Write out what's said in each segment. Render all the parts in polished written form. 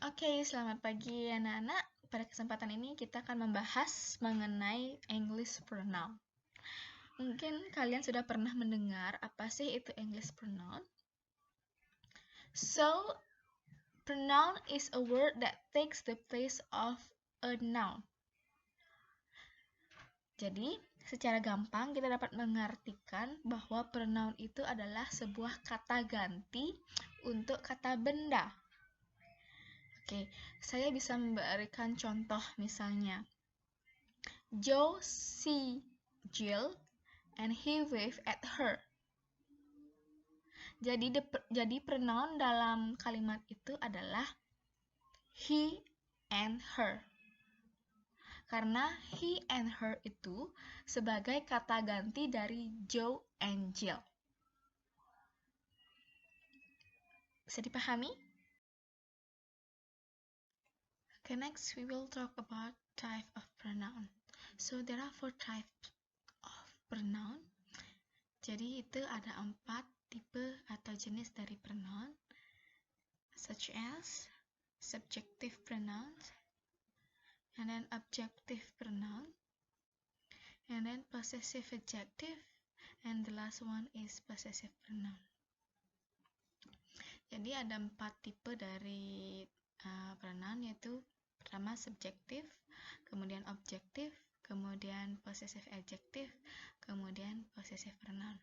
Oke, selamat pagi anak-anak. Pada kesempatan ini kita akan membahas mengenai English pronoun. Mungkin kalian sudah pernah mendengar apa sih itu English pronoun? So, pronoun is a word that takes the place of a noun. Jadi, secara gampang kita dapat mengartikan bahwa pronoun itu adalah sebuah kata ganti untuk kata benda. Oke, saya bisa memberikan contoh misalnya. Joe see Jill and he waved at her. Jadi pronoun dalam kalimat itu adalah he and her. Karena he and her itu sebagai kata ganti dari Joe and Jill. Bisa dipahami? Okay, next we will talk about type of pronoun. So there are 4 types of pronoun. Jadi itu ada 4 tipe atau jenis dari pronoun, such as subjective pronouns, and then objective pronoun, and then possessive adjective, and the last one is possessive pronoun. Jadi ada 4 tipe dari pronoun, yaitu pertama subjektif, kemudian objektif, kemudian possessive adjective, kemudian possessive pronoun.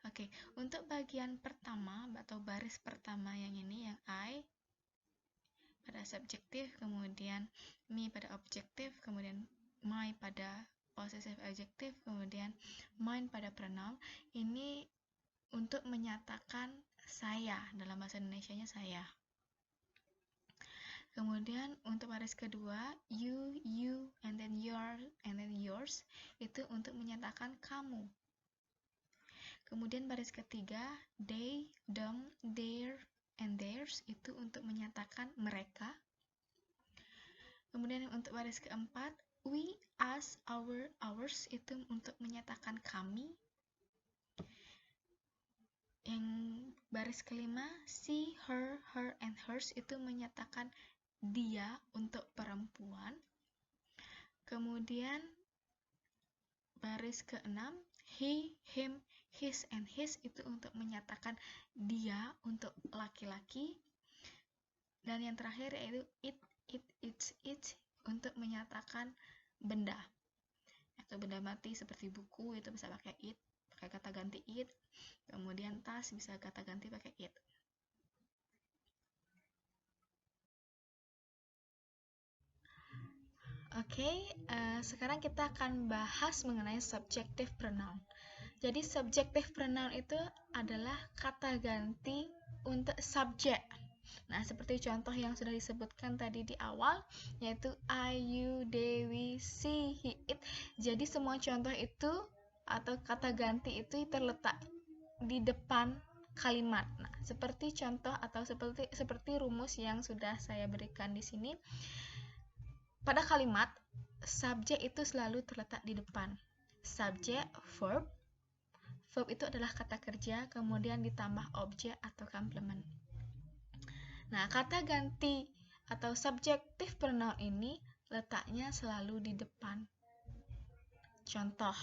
Oke, untuk bagian pertama atau baris pertama yang ini, yang I pada subjektif, kemudian me pada objektif, kemudian my pada possessive adjective, kemudian mine pada pronoun. Ini untuk menyatakan saya, dalam bahasa Indonesianya saya. Kemudian untuk baris kedua, you, and then your, and then yours, itu untuk menyatakan kamu. Kemudian baris ketiga, they, them, their, and theirs, itu untuk menyatakan mereka. Kemudian untuk baris keempat, we, us, our, ours, itu untuk menyatakan kami. Yang baris kelima, she, her, and hers, itu menyatakan dia untuk perempuan. Kemudian baris keenam, he, him, his, and his, itu untuk menyatakan dia untuk laki-laki. Dan yang terakhir yaitu it, its, untuk menyatakan benda atau benda mati seperti buku, itu bisa pakai it, pakai kata ganti it. Kemudian tas bisa kata ganti pakai it. Oke, sekarang kita akan bahas mengenai subjective pronoun. Jadi subjective pronoun itu adalah kata ganti untuk subjek. Nah, seperti contoh yang sudah disebutkan tadi di awal, yaitu I, you, they, we, she, he, it. Jadi semua contoh itu atau kata ganti itu terletak di depan kalimat. Nah, seperti contoh atau seperti rumus yang sudah saya berikan di sini. Pada kalimat, subjek itu selalu terletak di depan. Subjek, verb. Verb itu adalah kata kerja, kemudian ditambah objek atau komplement. Nah, kata ganti atau subjective pronoun ini letaknya selalu di depan. Contoh,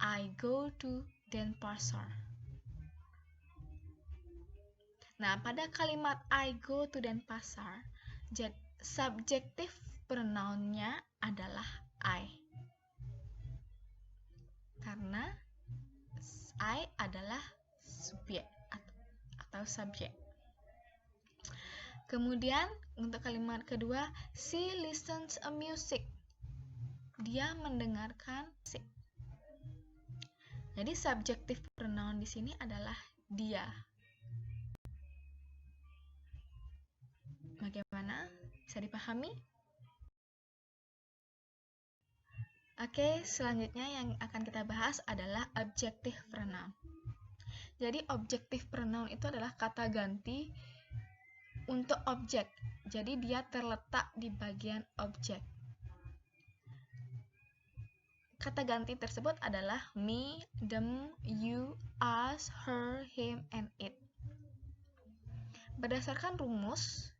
I go to Denpasar. Nah, pada kalimat I go to Denpasar, subjective pronounnya adalah I. Karena I adalah subjek atau subjek. Kemudian untuk kalimat kedua, she listens a music. Dia mendengarkan musik. Jadi subjective pronoun di sini adalah dia. Bagaimana? Bisa dipahami? Oke, selanjutnya yang akan kita bahas adalah objective pronoun. Jadi objective pronoun itu adalah kata ganti untuk objek. Jadi dia terletak di bagian objek. Kata ganti tersebut adalah me, them, you, us, her, him, and it. Berdasarkan rumus,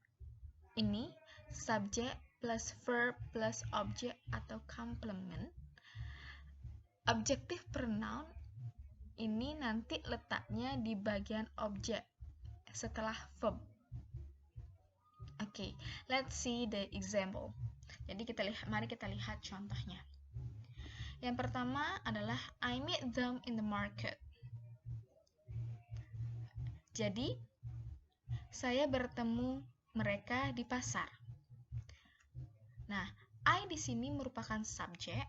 ini subjek plus verb plus objek atau complement. Objective pronoun ini nanti letaknya di bagian objek setelah verb. Oke, let's see the example. Jadi mari kita lihat contohnya. Yang pertama adalah I meet them in the market. Jadi, saya bertemu mereka di pasar. Nah, I di sini merupakan subjek,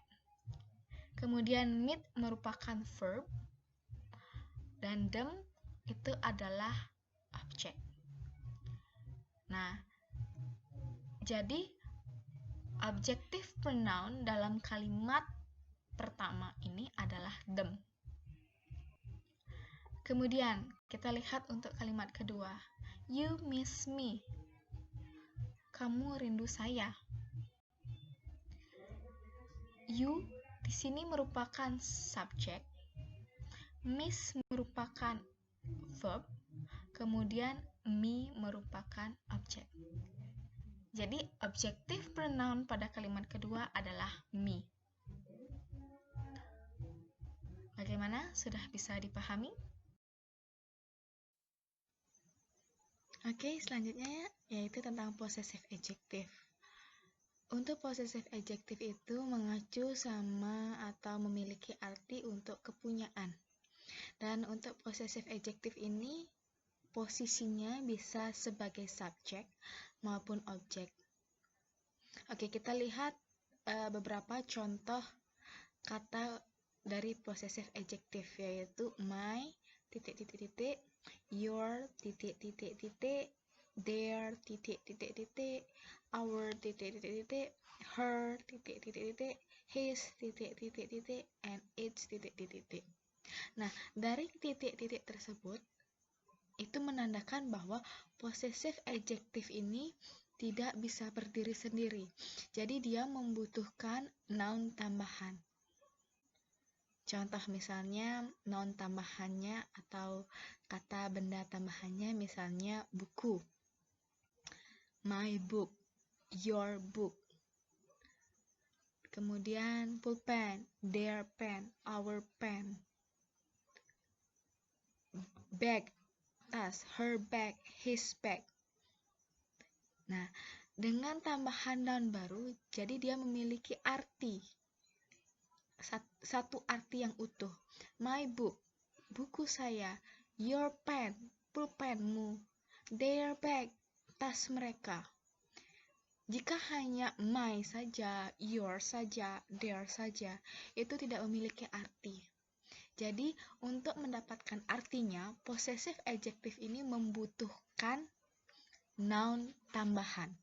kemudian meet merupakan verb, dan them itu adalah objek. Nah, jadi objective pronoun dalam kalimat pertama ini adalah them. Kemudian, kita lihat untuk kalimat kedua. You miss me. Kamu rindu saya. You di sini merupakan subjek, miss merupakan verb, kemudian me merupakan objek. Jadi, objective pronoun pada kalimat kedua adalah me. Bagaimana? Sudah bisa dipahami? Oke, selanjutnya yaitu tentang possessive adjective. Untuk possessive adjective itu mengacu sama atau memiliki arti untuk kepunyaan. Dan untuk possessive adjective ini posisinya bisa sebagai subjek maupun objek. Oke, kita lihat beberapa contoh kata dari possessive adjective, yaitu my, your, their, our, her, his, and its, Nah, dari titik-titik tersebut, itu menandakan bahwa possessive adjective ini tidak bisa berdiri sendiri. Jadi dia membutuhkan noun tambahan. Contoh misalnya noun tambahannya atau kata benda tambahannya misalnya buku. My book, your book. Kemudian pulpen, their pen, our pen. Bag, tas, her bag, his bag. Nah, dengan tambahan noun baru, jadi dia memiliki arti. Satu arti yang utuh. My book, buku saya. Your pen, pulpenmu. Their bag, tas mereka. Jika hanya my saja, your saja, their saja, itu tidak memiliki arti. Jadi, untuk mendapatkan artinya, possessive adjective ini membutuhkan noun tambahan.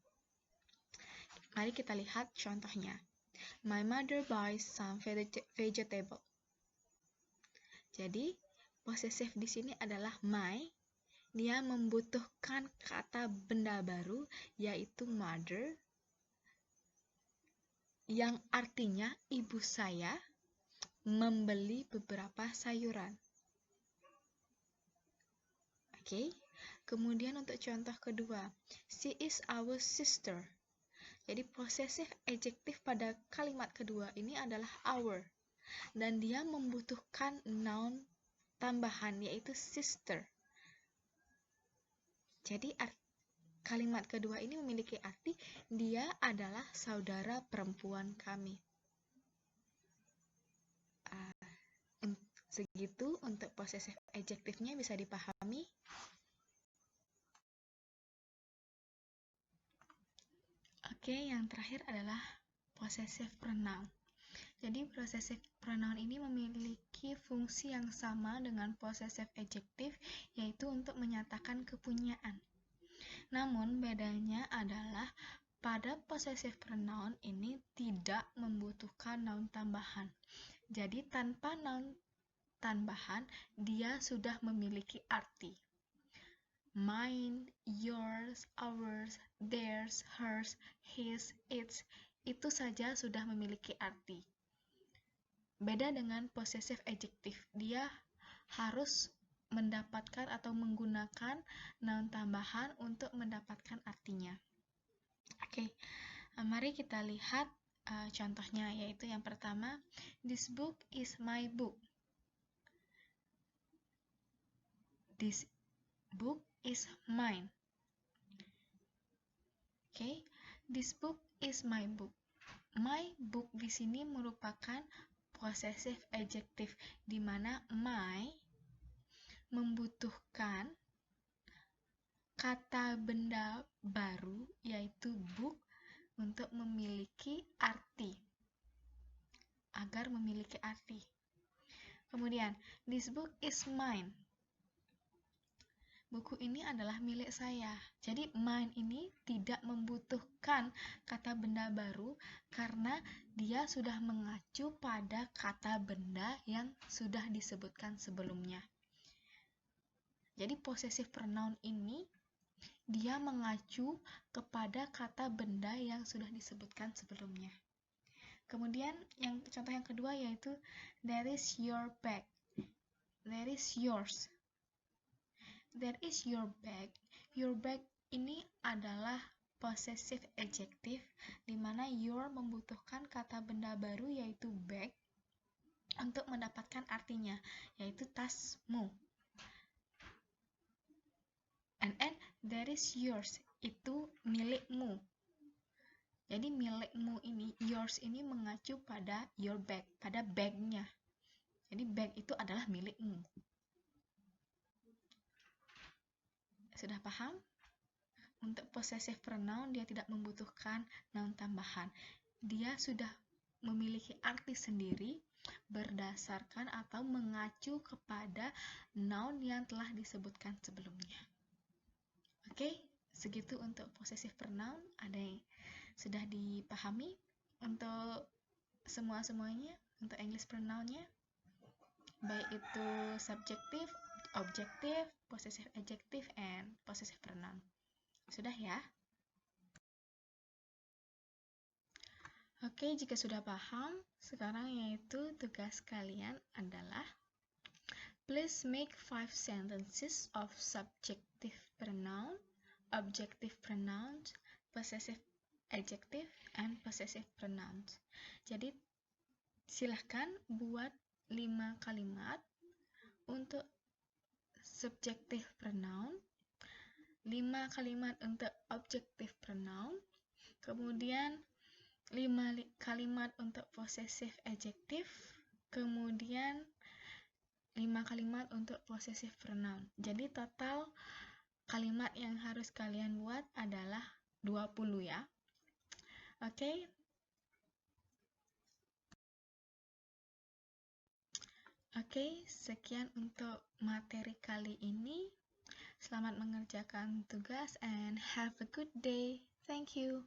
Mari kita lihat contohnya. My mother buys some vegetable. Jadi, possessive di sini adalah my. Dia membutuhkan kata benda baru, yaitu mother, yang artinya ibu saya membeli beberapa sayuran. Oke. Kemudian untuk contoh kedua, she is our sister. Jadi possessive adjective pada kalimat kedua ini adalah our, dan dia membutuhkan noun tambahan yaitu sister. Jadi kalimat kedua ini memiliki arti dia adalah saudara perempuan kami. Segitu untuk possessive adjective-nya, bisa dipahami. Oke, yang terakhir adalah possessive pronoun. Jadi possessive pronoun ini memiliki fungsi yang sama dengan possessive adjective, yaitu untuk menyatakan kepunyaan. Namun bedanya adalah pada possessive pronoun ini tidak membutuhkan noun tambahan. Jadi tanpa noun tambahan, dia sudah memiliki arti. Mine, yours, ours, theirs, hers, his, its, itu saja sudah memiliki arti. Beda dengan possessive adjective, dia harus mendapatkan atau menggunakan noun tambahan untuk mendapatkan artinya. Oke, mari kita lihat contohnya, yaitu yang pertama, this book is my book. This book is mine. Oke, this book is my book. My book di sini merupakan possessive adjective, di mana my membutuhkan kata benda baru, yaitu book, untuk memiliki arti. Agar memiliki arti. Kemudian, this book is mine. Buku ini adalah milik saya. Jadi, mine ini tidak membutuhkan kata benda baru karena dia sudah mengacu pada kata benda yang sudah disebutkan sebelumnya. Jadi, possessive pronoun ini dia mengacu kepada kata benda yang sudah disebutkan sebelumnya. Kemudian, contoh yang kedua yaitu there is your bag. There is yours. There is your bag. Your bag ini adalah possessive adjective, di mana your membutuhkan kata benda baru yaitu bag untuk mendapatkan artinya, yaitu tasmu. And there is yours, itu milikmu. Jadi milikmu ini, yours ini mengacu pada your bag, pada bagnya. Jadi bag itu adalah milikmu. Sudah paham? Untuk possessive pronoun, dia tidak membutuhkan noun tambahan. Dia sudah memiliki arti sendiri berdasarkan atau mengacu kepada noun yang telah disebutkan sebelumnya. Oke, segitu untuk possessive pronoun. Ada yang sudah dipahami untuk semuanya, untuk English pronoun-nya? Baik itu subjektif, objektif, possessive adjective, and possessive pronoun. Sudah ya? Oke, jika sudah paham, sekarang yaitu tugas kalian adalah please make 5 sentences of subjective pronoun, objective pronouns, possessive adjective, and possessive pronouns. Jadi, silahkan buat 5 kalimat untuk subjective pronoun, 5 kalimat untuk objective pronoun, kemudian 5 kalimat untuk possessive adjective, kemudian 5 kalimat untuk possessive pronoun. Jadi total kalimat yang harus kalian buat adalah 20 ya. Oke. Oke, sekian untuk materi kali ini. Selamat mengerjakan tugas and have a good day. Thank you.